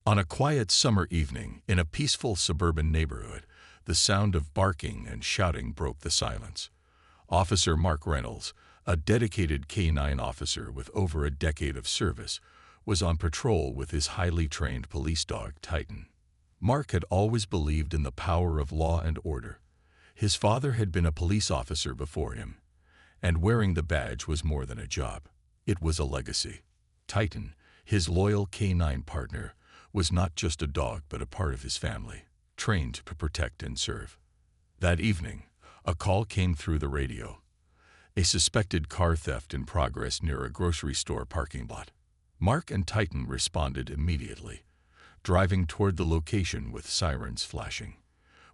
On a quiet summer evening in a peaceful suburban neighborhood, the sound of barking and shouting broke the silence. Officer Mark Reynolds, a dedicated K-9 officer with over a decade of service, was on patrol with his highly trained police dog, Titan. Mark had always believed in the power of law and order. His father had been a police officer before him, and wearing the badge was more than a job. It was a legacy. Titan, his loyal K-9 partner, was not just a dog but a part of his family, trained to protect and serve. That evening, a call came through the radio. A suspected car theft in progress near a grocery store parking lot. Mark and Titan responded immediately, driving toward the location with sirens flashing.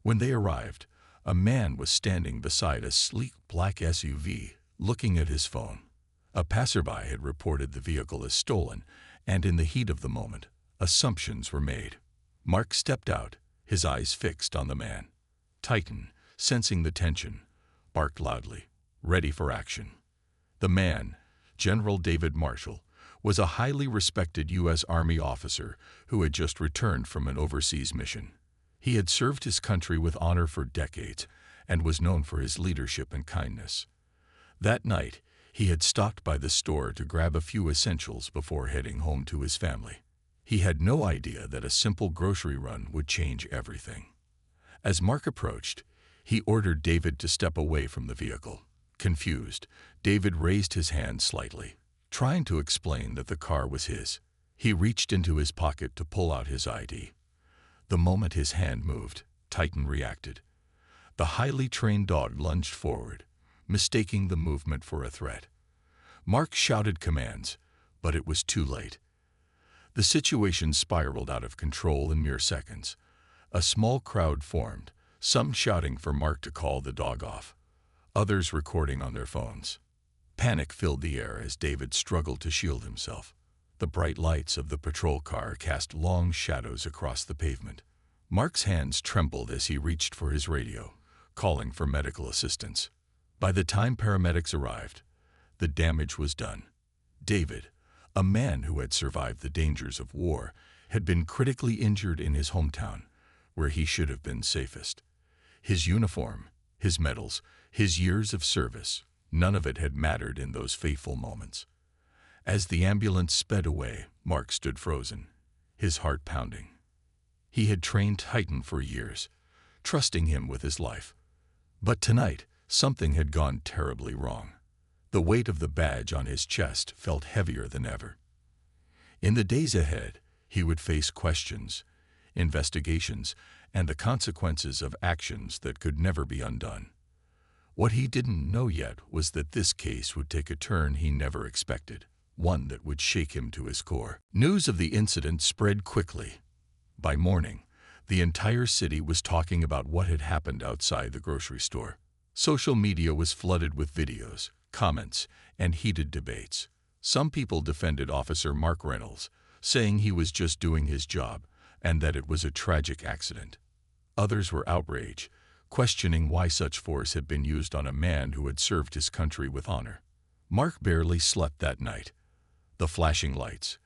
When they arrived, a man was standing beside a sleek black SUV, looking at his phone. A passerby had reported the vehicle as stolen, and in the heat of the moment, assumptions were made. Mark stepped out, his eyes fixed on the man. Titan, sensing the tension, barked loudly, ready for action. The man, General David Marshall, was a highly respected U.S. Army officer who had just returned from an overseas mission. He had served his country with honor for decades and was known for his leadership and kindness. That night, he had stopped by the store to grab a few essentials before heading home to his family. He had no idea that a simple grocery run would change everything. As Mark approached, he ordered David to step away from the vehicle. Confused, David raised his hand slightly, trying to explain that the car was his. He reached into his pocket to pull out his ID. The moment his hand moved, Titan reacted. The highly trained dog lunged forward, mistaking the movement for a threat. Mark shouted commands, but it was too late. The situation spiraled out of control in mere seconds. A small crowd formed, some shouting for Mark to call the dog off, others recording on their phones. Panic filled the air as David struggled to shield himself. The bright lights of the patrol car cast long shadows across the pavement. Mark's hands trembled as he reached for his radio, calling for medical assistance. By the time paramedics arrived, the damage was done. David, a man who had survived the dangers of war, had been critically injured in his hometown, where he should have been safest. His uniform, his medals, his years of service, none of it had mattered in those fateful moments. As the ambulance sped away, Mark stood frozen, his heart pounding. He had trained Titan for years, trusting him with his life. But tonight, something had gone terribly wrong. The weight of the badge on his chest felt heavier than ever. In the days ahead, he would face questions, investigations, and the consequences of actions that could never be undone. What he didn't know yet was that this case would take a turn he never expected, one that would shake him to his core. News of the incident spread quickly. By morning, the entire city was talking about what had happened outside the grocery store. Social media was flooded with videos, comments, and heated debates. Some people defended Officer Mark Reynolds, saying he was just doing his job and that it was a tragic accident. Others were outraged, questioning why such force had been used on a man who had served his country with honor. Mark barely slept that night. The flashing lights,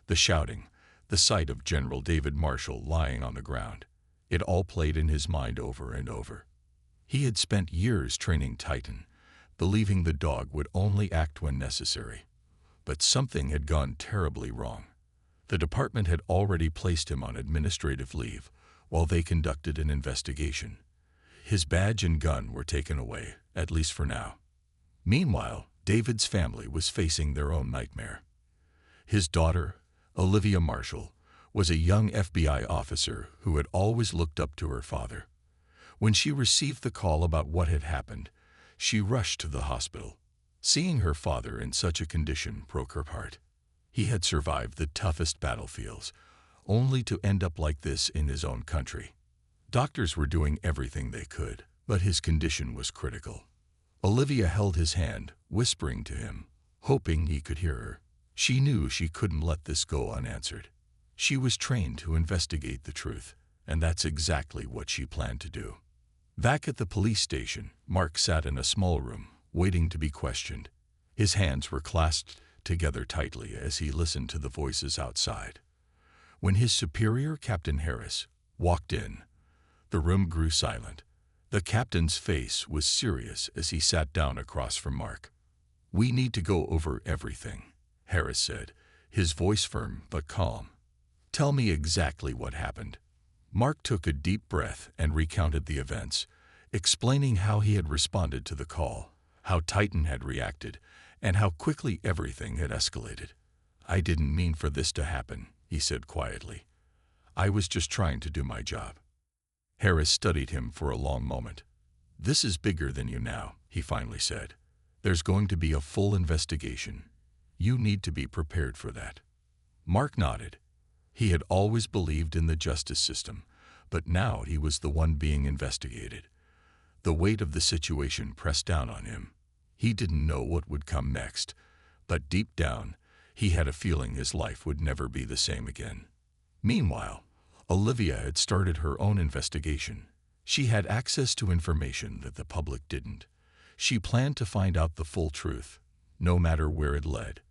the shouting, the sight of General David Marshall lying on the ground, it all played in his mind over and over. He had spent years training Titan, believing the dog would only act when necessary. But something had gone terribly wrong. The department had already placed him on administrative leave while they conducted an investigation. His badge and gun were taken away, at least for now. Meanwhile, David's family was facing their own nightmare. His daughter, Olivia Marshall, was a young FBI officer who had always looked up to her father. When she received the call about what had happened, she rushed to the hospital. Seeing her father in such a condition broke her heart. He had survived the toughest battlefields, only to end up like this in his own country. Doctors were doing everything they could, but his condition was critical. Olivia held his hand, whispering to him, hoping he could hear her. She knew she couldn't let this go unanswered. She was trained to investigate the truth, and that's exactly what she planned to do. Back at the police station, Mark sat in a small room, waiting to be questioned. His hands were clasped together tightly as he listened to the voices outside. When his superior, Captain Harris, walked in, the room grew silent. The captain's face was serious as he sat down across from Mark. "We need to go over everything," Harris said, his voice firm but calm. "Tell me exactly what happened." Mark took a deep breath and recounted the events, explaining how he had responded to the call, how Titan had reacted, and how quickly everything had escalated. "I didn't mean for this to happen," he said quietly. "I was just trying to do my job." Harris studied him for a long moment. "This is bigger than you now," he finally said. "There's going to be a full investigation. You need to be prepared for that." Mark nodded. He had always believed in the justice system, but now he was the one being investigated. The weight of the situation pressed down on him. He didn't know what would come next, but deep down, he had a feeling his life would never be the same again. Meanwhile, Olivia had started her own investigation. She had access to information that the public didn't. She planned to find out the full truth, no matter where it led.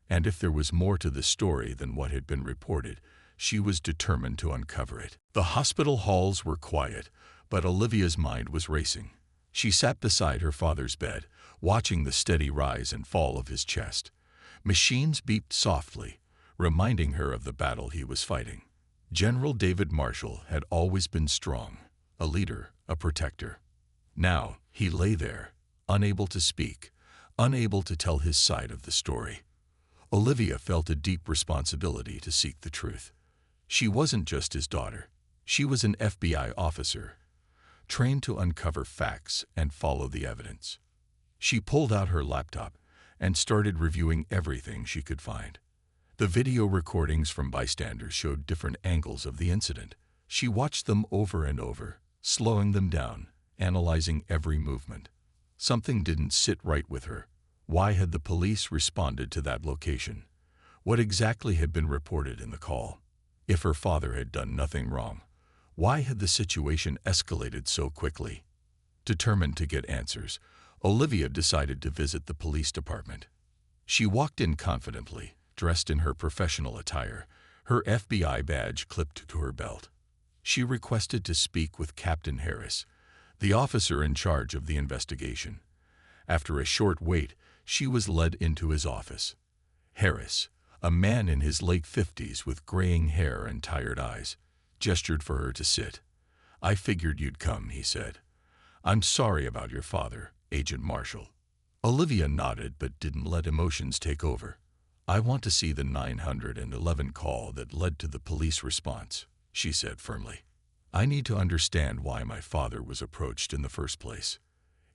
And if there was more to the story than what had been reported, she was determined to uncover it. The hospital halls were quiet, but Olivia's mind was racing. She sat beside her father's bed, watching the steady rise and fall of his chest. Machines beeped softly, reminding her of the battle he was fighting. General David Marshall had always been strong, a leader, a protector. Now he lay there, unable to speak, unable to tell his side of the story. Olivia felt a deep responsibility to seek the truth. She wasn't just his daughter. She was an FBI officer, trained to uncover facts and follow the evidence. She pulled out her laptop and started reviewing everything she could find. The video recordings from bystanders showed different angles of the incident. She watched them over and over, slowing them down, analyzing every movement. Something didn't sit right with her. Why had the police responded to that location? What exactly had been reported in the call? If her father had done nothing wrong, why had the situation escalated so quickly? Determined to get answers, Olivia decided to visit the police department. She walked in confidently, dressed in her professional attire, her FBI badge clipped to her belt. She requested to speak with Captain Harris, the officer in charge of the investigation. After a short wait, she was led into his office. Harris, a man in his late 50s with graying hair and tired eyes, gestured for her to sit. "I figured you'd come," he said. "I'm sorry about your father, Agent Marshall." Olivia nodded but didn't let emotions take over. "I want to see the 911 call that led to the police response," she said firmly. "I need to understand why my father was approached in the first place."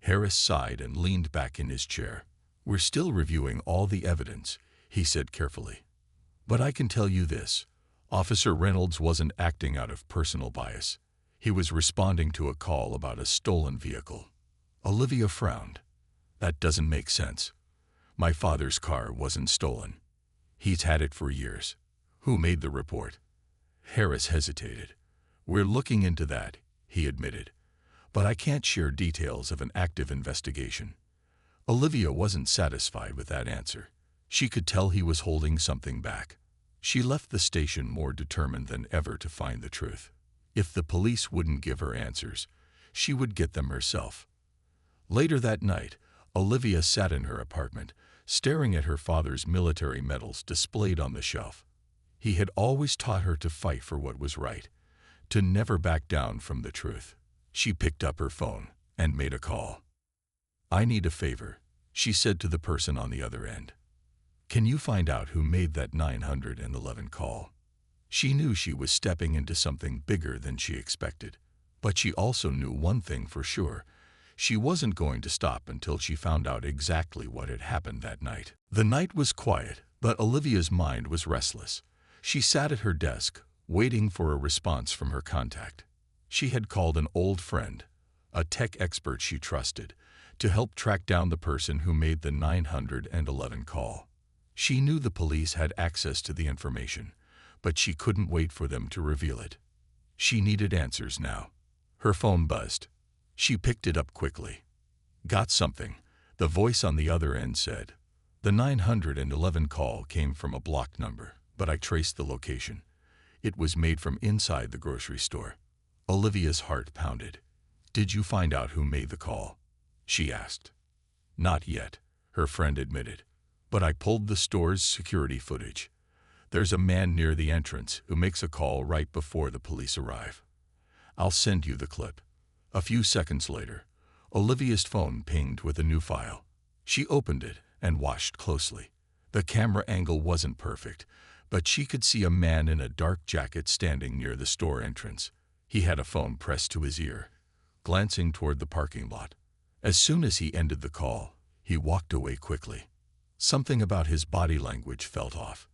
Harris sighed and leaned back in his chair. "We're still reviewing all the evidence," he said carefully. "But I can tell you this. Officer Reynolds wasn't acting out of personal bias. He was responding to a call about a stolen vehicle." Olivia frowned. "That doesn't make sense. My father's car wasn't stolen. He's had it for years. Who made the report?" Harris hesitated. "We're looking into that," he admitted. "But I can't share details of an active investigation." Olivia wasn't satisfied with that answer. She could tell he was holding something back. She left the station more determined than ever to find the truth. If the police wouldn't give her answers, she would get them herself. Later that night, Olivia sat in her apartment, staring at her father's military medals displayed on the shelf. He had always taught her to fight for what was right, to never back down from the truth. She picked up her phone and made a call. "I need a favor," she said to the person on the other end. "Can you find out who made that 911 call?" She knew she was stepping into something bigger than she expected, but she also knew one thing for sure. She wasn't going to stop until she found out exactly what had happened that night. The night was quiet, but Olivia's mind was restless. She sat at her desk, waiting for a response from her contact. She had called an old friend, a tech expert she trusted, to help track down the person who made the 911 call. She knew the police had access to the information, but she couldn't wait for them to reveal it. She needed answers now. Her phone buzzed. She picked it up quickly. "Got something," the voice on the other end said. "The 911 call came from a blocked number, but I traced the location. It was made from inside the grocery store. Olivia's heart pounded. "Did you find out who made the call?" she asked. "Not yet," her friend admitted. "But I pulled the store's security footage. There's a man near the entrance who makes a call right before the police arrive. I'll send you the clip." A few seconds later, Olivia's phone pinged with a new file. She opened it and watched closely. The camera angle wasn't perfect, but she could see a man in a dark jacket standing near the store entrance. He had a phone pressed to his ear, glancing toward the parking lot. As soon as he ended the call, he walked away quickly. Something about his body language felt off.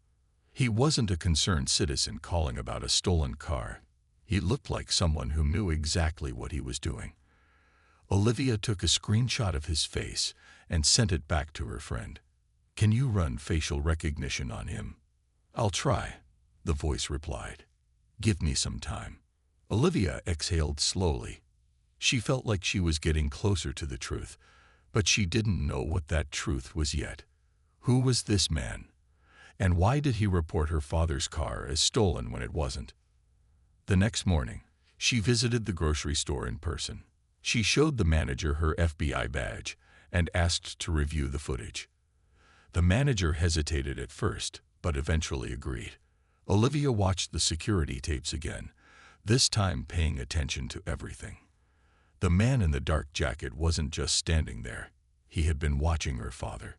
He wasn't a concerned citizen calling about a stolen car. He looked like someone who knew exactly what he was doing. Olivia took a screenshot of his face and sent it back to her friend. "Can you run facial recognition on him?" "I'll try," the voice replied. "Give me some time." Olivia exhaled slowly. She felt like she was getting closer to the truth, but she didn't know what that truth was yet. Who was this man? And why did he report her father's car as stolen when it wasn't? The next morning, she visited the grocery store in person. She showed the manager her FBI badge and asked to review the footage. The manager hesitated at first, but eventually agreed. Olivia watched the security tapes again, this time paying attention to everything. The man in the dark jacket wasn't just standing there. He had been watching her father.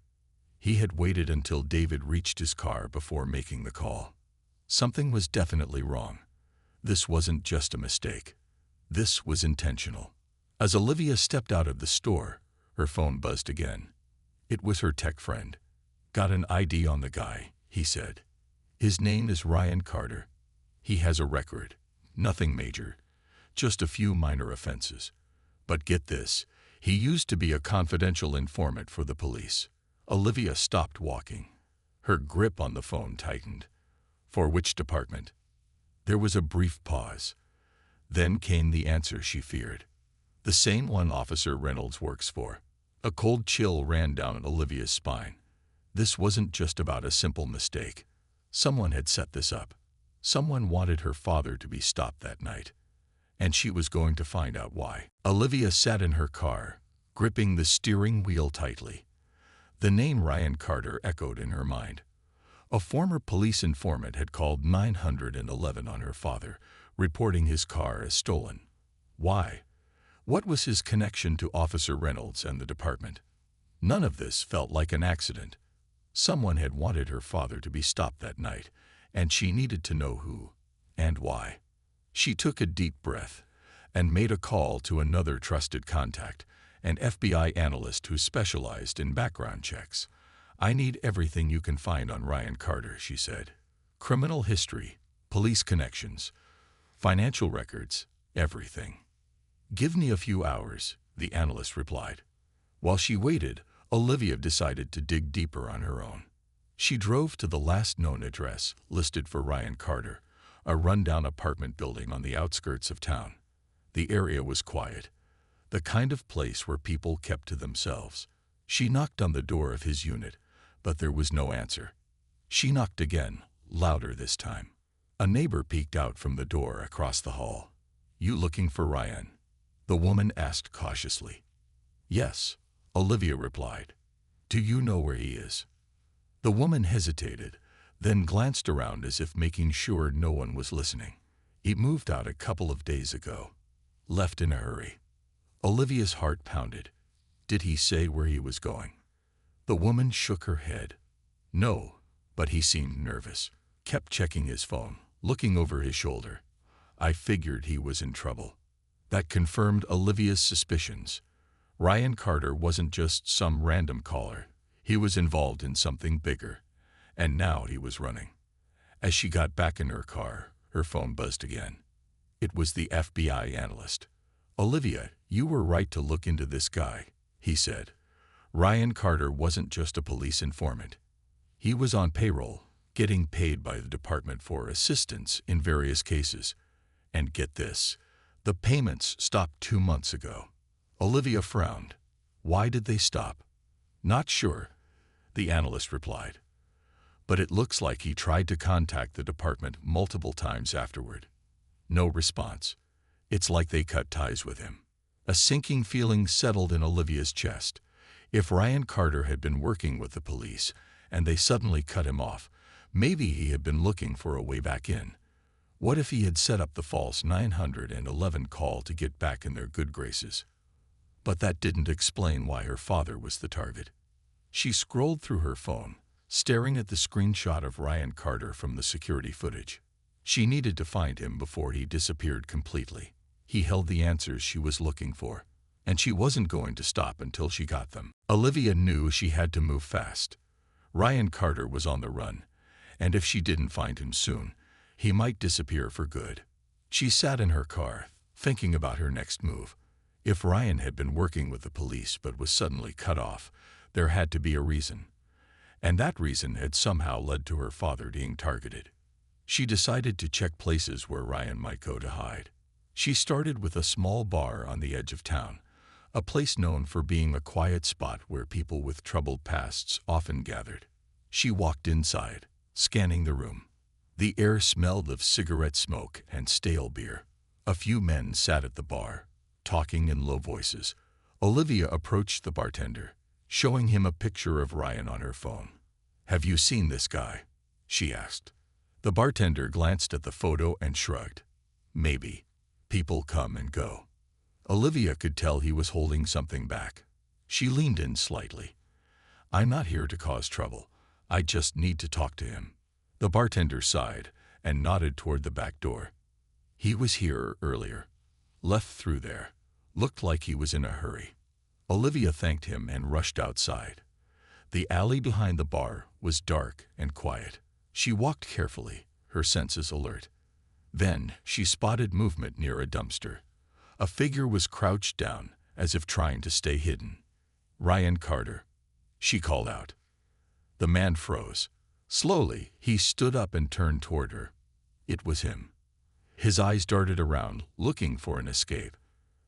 He had waited until David reached his car before making the call. Something was definitely wrong. This wasn't just a mistake. This was intentional. As Olivia stepped out of the store, her phone buzzed again. It was her tech friend. "Got an ID on the guy," he said. "His name is Ryan Carter. He has a record. Nothing major. Just a few minor offenses. But get this, he used to be a confidential informant for the police." Olivia stopped walking. Her grip on the phone tightened. "For which department?" There was a brief pause. Then came the answer she feared. "The same one Officer Reynolds works for." A cold chill ran down Olivia's spine. This wasn't just about a simple mistake. Someone had set this up. Someone wanted her father to be stopped that night. And she was going to find out why. Olivia sat in her car, gripping the steering wheel tightly. The name Ryan Carter echoed in her mind. A former police informant had called 911 on her father, reporting his car as stolen. Why? What was his connection to Officer Reynolds and the department? None of this felt like an accident. Someone had wanted her father to be stopped that night, and she needed to know who and why. She took a deep breath and made a call to another trusted contact, an FBI analyst who specialized in background checks. "I need everything you can find on Ryan Carter," she said. "Criminal history, police connections, financial records, everything." "Give me a few hours," the analyst replied. While she waited, Olivia decided to dig deeper on her own. She drove to the last known address listed for Ryan Carter, a rundown apartment building on the outskirts of town. The area was quiet, the kind of place where people kept to themselves. She knocked on the door of his unit, but there was no answer. She knocked again, louder this time. A neighbor peeked out from the door across the hall. "You looking for Ryan?" the woman asked cautiously. "Yes," Olivia replied. "Do you know where he is?" The woman hesitated, then glanced around as if making sure no one was listening. "He moved out a couple of days ago. Left in a hurry." Olivia's heart pounded. Did he say where he was going? The woman shook her head. "No," but he seemed nervous. Kept checking his phone, looking over his shoulder. "I figured he was in trouble." That confirmed Olivia's suspicions. Ryan Carter wasn't just some random caller. He was involved in something bigger. And now he was running. As she got back in her car, her phone buzzed again. It was the FBI analyst. "Olivia, you were right to look into this guy," he said. "Ryan Carter wasn't just a police informant. He was on payroll, getting paid by the department for assistance in various cases. And get this, the payments stopped 2 months ago." Olivia frowned. "Why did they stop?" "Not sure," the analyst replied. but it looks like he tried to contact the department multiple times afterward. No response. It's like they cut ties with him. A sinking feeling settled in Olivia's chest. If Ryan Carter had been working with the police and they suddenly cut him off, maybe he had been looking for a way back in. What if he had set up the false 911 call to get back in their good graces? But that didn't explain why her father was the target. She scrolled through her phone, staring at the screenshot of Ryan Carter from the security footage. She needed to find him before he disappeared completely. He held the answers she was looking for, and she wasn't going to stop until she got them. Olivia knew she had to move fast. Ryan Carter was on the run, and if she didn't find him soon, he might disappear for good. She sat in her car, thinking about her next move. If Ryan had been working with the police but was suddenly cut off, there had to be a reason. And that reason had somehow led to her father being targeted. She decided to check places where Ryan might go to hide. She started with a small bar on the edge of town, a place known for being a quiet spot where people with troubled pasts often gathered. She walked inside, scanning the room. The air smelled of cigarette smoke and stale beer. A few men sat at the bar, talking in low voices. Olivia approached the bartender, showing him a picture of Ryan on her phone. "Have you seen this guy?" she asked. The bartender glanced at the photo and shrugged. "Maybe. People come and go." Olivia could tell he was holding something back. She leaned in slightly. "I'm not here to cause trouble. I just need to talk to him." The bartender sighed and nodded toward the back door. "He was here earlier. Left through there. Looked like he was in a hurry." Olivia thanked him and rushed outside. The alley behind the bar was dark and quiet. She walked carefully, her senses alert. Then she spotted movement near a dumpster. A figure was crouched down, as if trying to stay hidden. "Ryan Carter," she called out. The man froze. Slowly, he stood up and turned toward her. It was him. His eyes darted around, looking for an escape.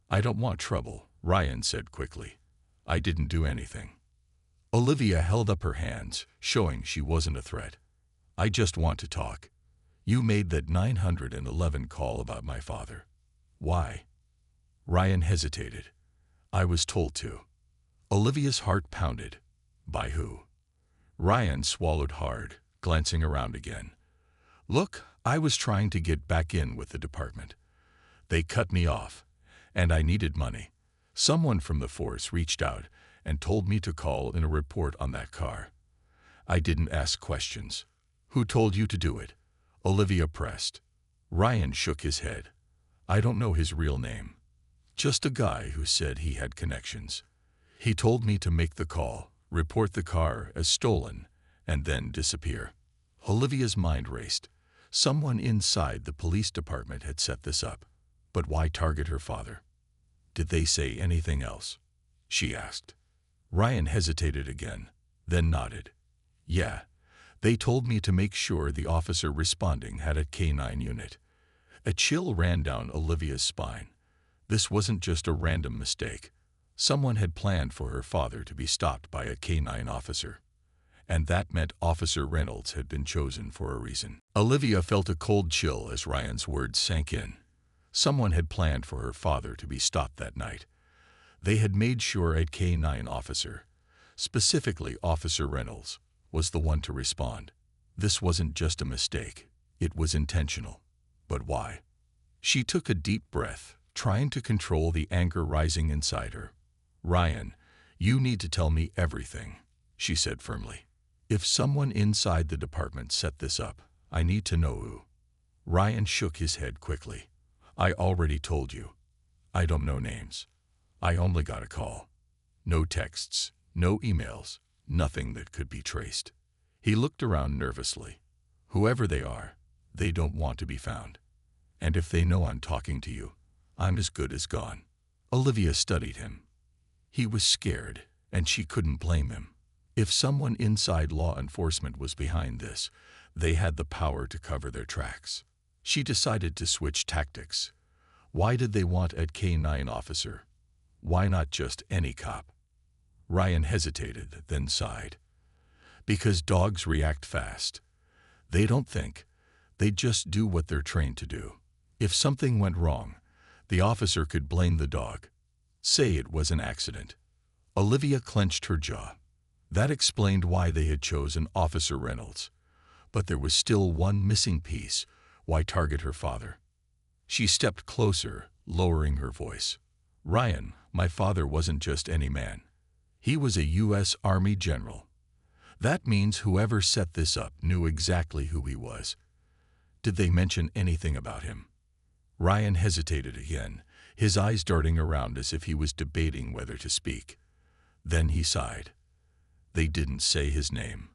"I don't want trouble," Ryan said quickly. "I didn't do anything." Olivia held up her hands, showing she wasn't a threat. "I just want to talk. You made that 911 call about my father. Why?" Ryan hesitated. "I was told to." Olivia's heart pounded. "By who?" Ryan swallowed hard, glancing around again. "Look, I was trying to get back in with the department. They cut me off, and I needed money. Someone from the force reached out and told me to call in a report on that car. I didn't ask questions." "Who told you to do it?" Olivia pressed. Ryan shook his head. "I don't know his real name. Just a guy who said he had connections. He told me to make the call, report the car as stolen, and then disappear." Olivia's mind raced. Someone inside the police department had set this up. But why target her father? "Did they say anything else?" she asked. Ryan hesitated again, then nodded. "Yeah, they told me to make sure the officer responding had a K-9 unit." A chill ran down Olivia's spine. This wasn't just a random mistake. Someone had planned for her father to be stopped by a K-9 officer. And that meant Officer Reynolds had been chosen for a reason. Olivia felt a cold chill as Ryan's words sank in. Someone had planned for her father to be stopped that night. They had made sure a K-9 officer, specifically Officer Reynolds, was the one to respond. This wasn't just a mistake. It was intentional. But why? She took a deep breath, trying to control the anger rising inside her. "Ryan, you need to tell me everything," she said firmly. "If someone inside the department set this up, I need to know who." Ryan shook his head quickly. "I already told you. I don't know names. I only got a call. No texts, no emails, nothing that could be traced." He looked around nervously. "Whoever they are, they don't want to be found. And if they know I'm talking to you, I'm as good as gone." Olivia studied him. He was scared, and she couldn't blame him. If someone inside law enforcement was behind this, they had the power to cover their tracks. She decided to switch tactics. Why did they want a K-9 officer? Why not just any cop? Ryan hesitated, then sighed. "Because dogs react fast. They don't think. They just do what they're trained to do. If something went wrong, the officer could blame the dog. Say it was an accident. Olivia clenched her jaw. That explained why they had chosen Officer Reynolds. But there was still one missing piece. Why target her father? She stepped closer, lowering her voice. Ryan, my father wasn't just any man. He was a U.S. Army general. That means whoever set this up knew exactly who he was. Did they mention anything about him? Ryan hesitated again, his eyes darting around as if he was debating whether to speak. Then he sighed. They didn't say his name.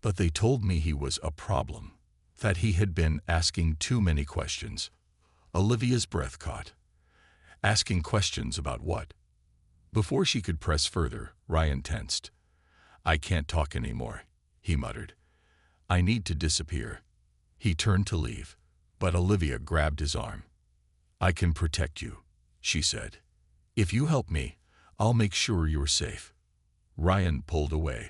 But they told me he was a problem, that he had been asking too many questions. Olivia's breath caught. Asking questions about what? Before she could press further, Ryan tensed. I can't talk anymore, he muttered. I need to disappear. He turned to leave, but Olivia grabbed his arm. I can protect you, she said. If you help me, I'll make sure you're safe. Ryan pulled away.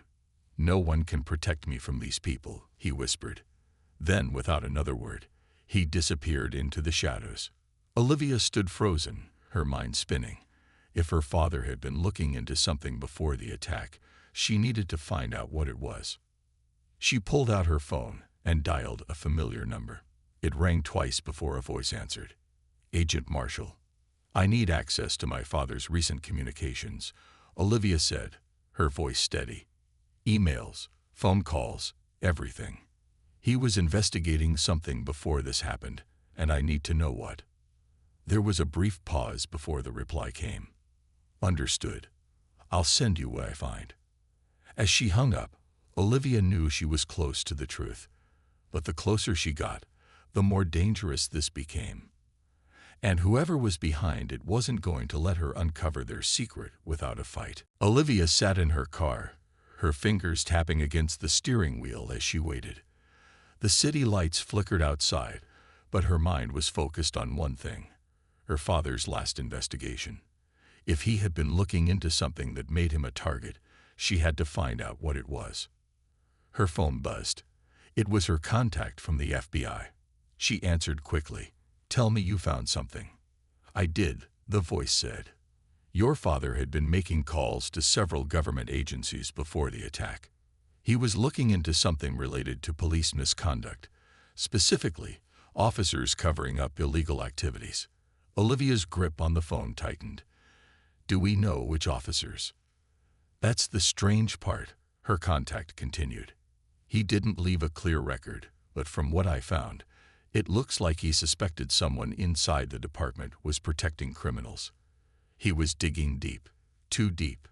No one can protect me from these people, he whispered. Then, without another word, he disappeared into the shadows. Olivia stood frozen, her mind spinning. If her father had been looking into something before the attack, she needed to find out what it was. She pulled out her phone and dialed a familiar number. It rang twice before a voice answered. Agent Marshall. I need access to my father's recent communications, Olivia said, her voice steady. Emails, phone calls, everything. He was investigating something before this happened, and I need to know what. There was a brief pause before the reply came. Understood. I'll send you what I find. As she hung up, Olivia knew she was close to the truth. But the closer she got, the more dangerous this became. And whoever was behind it wasn't going to let her uncover their secret without a fight. Olivia sat in her car, her fingers tapping against the steering wheel as she waited. The city lights flickered outside, but her mind was focused on one thing: her father's last investigation. If he had been looking into something that made him a target, she had to find out what it was. Her phone buzzed. It was her contact from the FBI. She answered quickly. Tell me you found something. I did, the voice said. Your father had been making calls to several government agencies before the attack. He was looking into something related to police misconduct, specifically officers covering up illegal activities. Olivia's grip on the phone tightened. Do we know which officers? That's the strange part, her contact continued. He didn't leave a clear record, but from what I found, it looks like he suspected someone inside the department was protecting criminals. He was digging deep, too deep.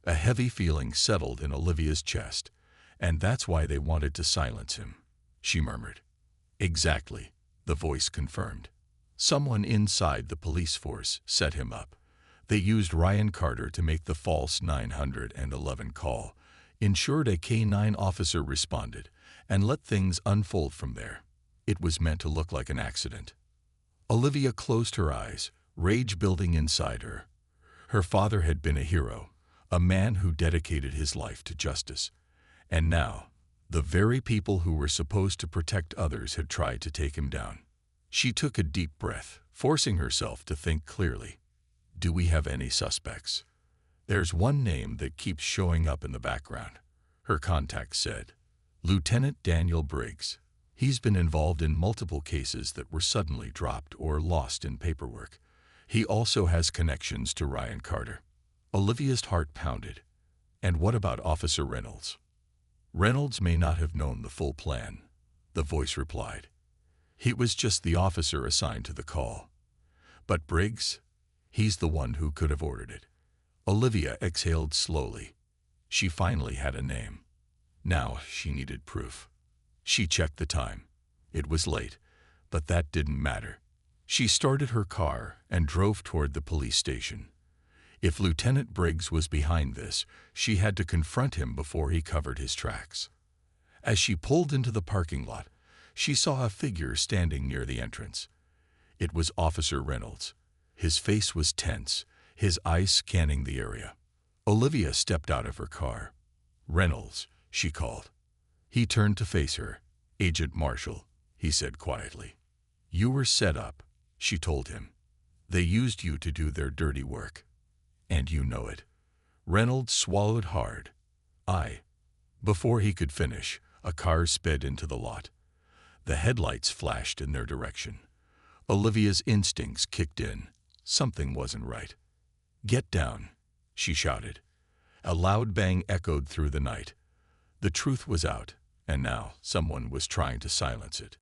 A heavy feeling settled in Olivia's chest, and that's why they wanted to silence him, she murmured. Exactly, the voice confirmed. Someone inside the police force set him up. They used Ryan Carter to make the false 911 call, ensured a K-9 officer responded, and let things unfold from there. It was meant to look like an accident. Olivia closed her eyes, rage building inside her. Her father had been a hero, a man who dedicated his life to justice. And now, the very people who were supposed to protect others had tried to take him down. She took a deep breath, forcing herself to think clearly. Do we have any suspects? There's one name that keeps showing up in the background, her contact said. Lieutenant Daniel Briggs. He's been involved in multiple cases that were suddenly dropped or lost in paperwork. He also has connections to Ryan Carter. Olivia's heart pounded. And what about Officer Reynolds? Reynolds may not have known the full plan, the voice replied. He was just the officer assigned to the call. But Briggs? He's the one who could have ordered it. Olivia exhaled slowly. She finally had a name. Now she needed proof. She checked the time. It was late, but that didn't matter. She started her car and drove toward the police station. If Lieutenant Briggs was behind this, she had to confront him before he covered his tracks. As she pulled into the parking lot, she saw a figure standing near the entrance. It was Officer Reynolds. His face was tense, his eyes scanning the area. Olivia stepped out of her car. Reynolds, she called. He turned to face her. "Agent Marshall," he said quietly. "You were set up," she told him. "They used you to do their dirty work. And you know it." Reynolds swallowed hard. Before he could finish, a car sped into the lot. The headlights flashed in their direction. Olivia's instincts kicked in. Something wasn't right. "Get down," she shouted. A loud bang echoed through the night. The truth was out, and now someone was trying to silence it.